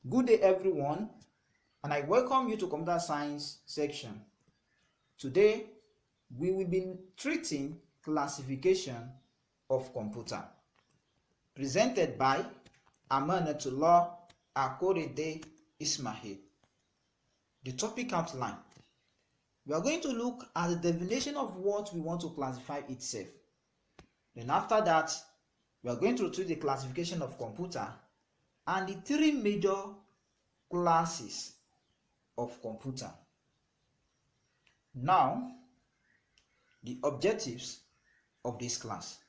Good day everyone, and I welcome you to Computer Science section. Today we will be treating classification of computer, presented by Amanatullah Akorede Ismail. The topic outline: we are going to look at the definition of what we want to classify itself. Then after that, we are going to treat the classification of computer and the three major classes of computer. Now, the objectives of this class.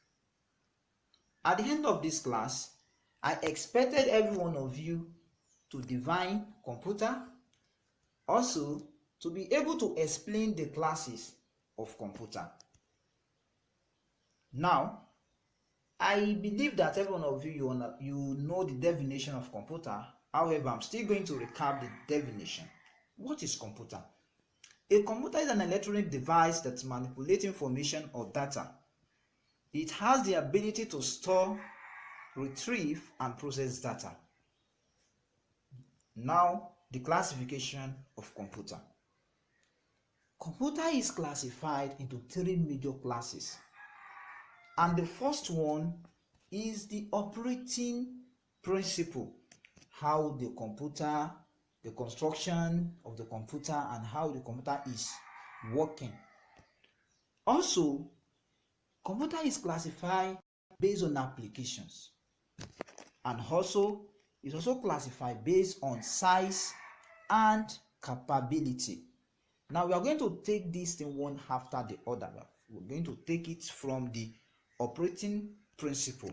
At the end of this class, I expected every one of you to define computer, also to be able to explain the classes of computer. Now, I believe that every one of you know the definition of computer. However, I'm still going to recap the definition. What is computer? A computer is an electronic device that manipulates information or data. It has the ability to store, retrieve, and process data. Now, the classification of computer. Computer is classified into three major classes. And the first one is the operating principle. How the computer, the construction of the computer, and how the computer is working. Also, computer is classified based on applications, and also is also classified based on size and capability. Now we are going to take this thing one after the other. We're going to take it from the operating principle.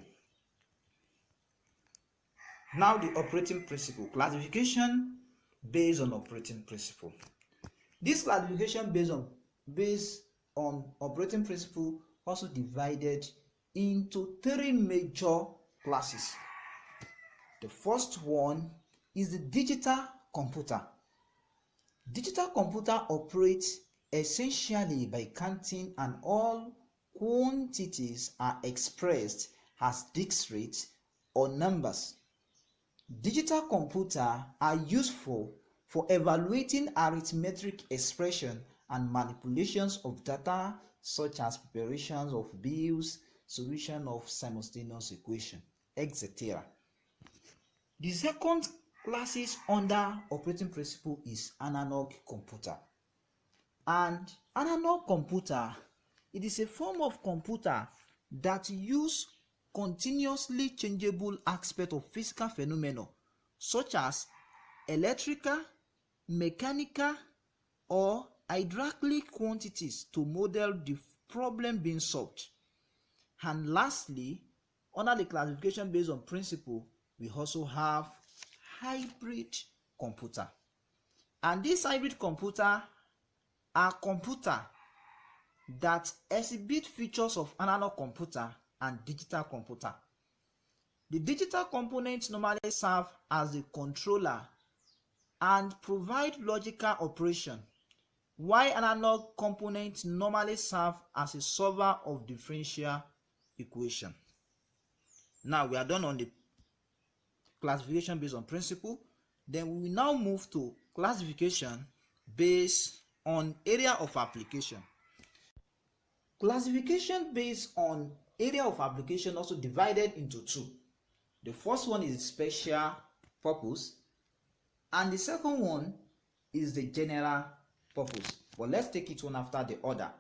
Now the operating principle, classification based on operating principle. This classification based on operating principle also divided into three major classes. The first one is the digital computer. Digital computer operates essentially by counting, and all quantities are expressed as discrete or numbers. Digital computers are useful for evaluating arithmetic expression and manipulations of data, such as preparations of bills, solution of simultaneous equation, etc. The second classes under operating principle is analog computer. And analog computer, it is a form of computer that use continuously changeable aspects of physical phenomena such as electrical, mechanical, or hydraulic quantities to model the problem being solved. And lastly, under the classification based on principle, we also have hybrid computer. And this hybrid computer are computer that exhibit features of analog computer and digital computer. The digital components normally serve as the controller and provide logical operation, while analog components normally serve as a solver of differential equation. Now we are done on the classification based on principle. Then we will now move to classification based on area of application. Classification based on area of application also divided into two. The first one is special purpose, and the second one is the general purpose. But let's take it one after the other.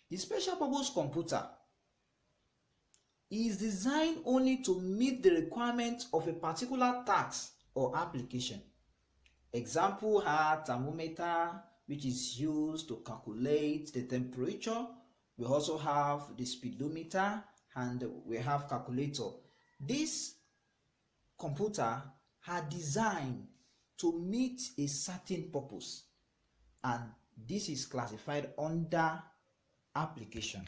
The special purpose computer is designed only to meet the requirements of a particular task or application. Example are thermometer, which is used to calculate the temperature. We also have the speedometer, and we have calculator. This computer are designed to meet a certain purpose, and this is classified under application.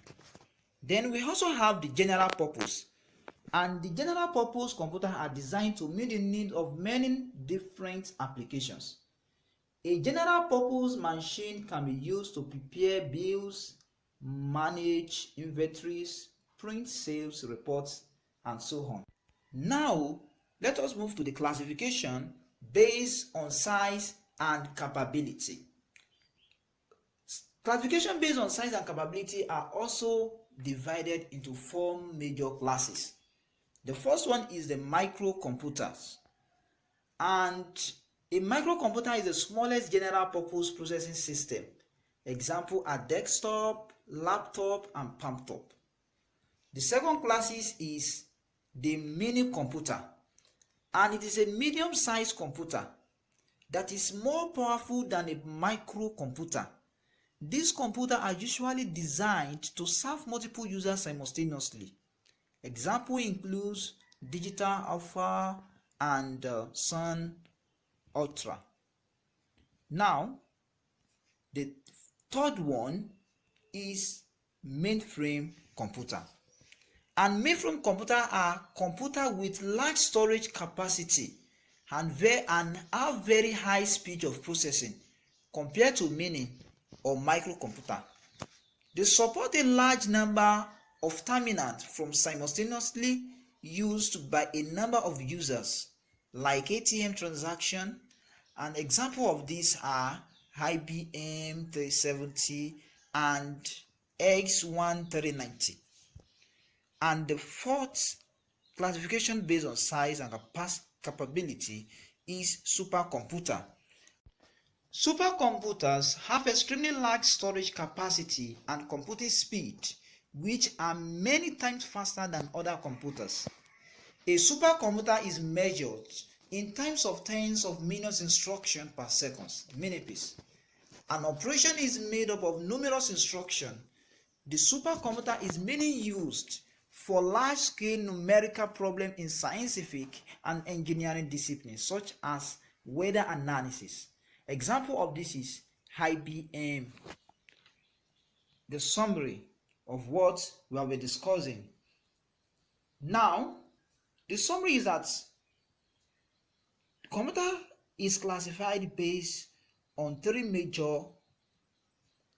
Then we also have the general purpose, and the general purpose computers are designed to meet the needs of many different applications. A general purpose machine can be used to prepare bills, manage inventories, print sales reports, and so on. Now, let us move to the classification based on size and capability. Classification based on size and capability are also divided into 4 major classes. The first one is the microcomputers. And a microcomputer is the smallest general purpose processing system. Example are desktop, laptop, and palm top. The second class is the mini computer, and it is a medium-sized computer that is more powerful than a microcomputer. These computers are usually designed to serve multiple users simultaneously. Example includes Digital Alpha and Sun Ultra. Now, the third one is mainframe computer. And mainframe computer are computers with large storage capacity and have very high speed of processing compared to mini or microcomputer. They support a large number of terminals from simultaneously used by a number of users, like ATM transaction. An example of these are IBM 370 and X1390. And the fourth classification based on size and capability is supercomputer. Supercomputers have extremely large storage capacity and computing speed, which are many times faster than other computers. A supercomputer is measured in times of tens of millions instructions per second, millipedes. An operation is made up of numerous instructions. The supercomputer is mainly used for large-scale numerical problems in scientific and engineering disciplines, such as weather analysis. Example of this is IBM. The summary of what we have been discussing. Now, the summary is that computer is classified based on 3 major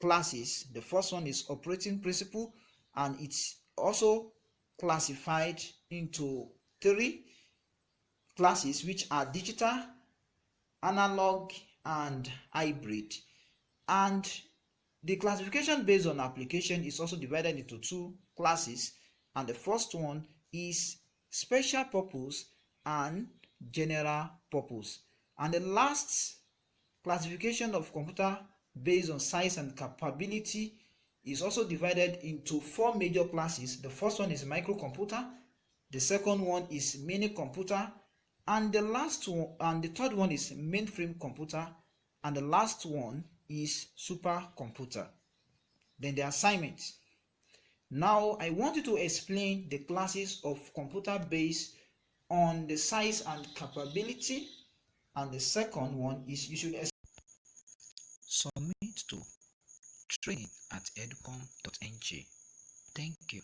classes. The first one is operating principle, and it's also classified into 3 classes, which are digital, analog, and hybrid. And the classification based on application is also divided into 2 classes, and the first one is special purpose and general purpose. And the last classification of computer based on size and capability is also divided into 4 major classes. The first one is microcomputer, the second one is mini computer, and the third one is mainframe computer, and the last one is supercomputer. Then the assignment. Now I want you to explain the classes of computer based on the size and capability, and the second one is you should submit to training@educom.ng. Thank you.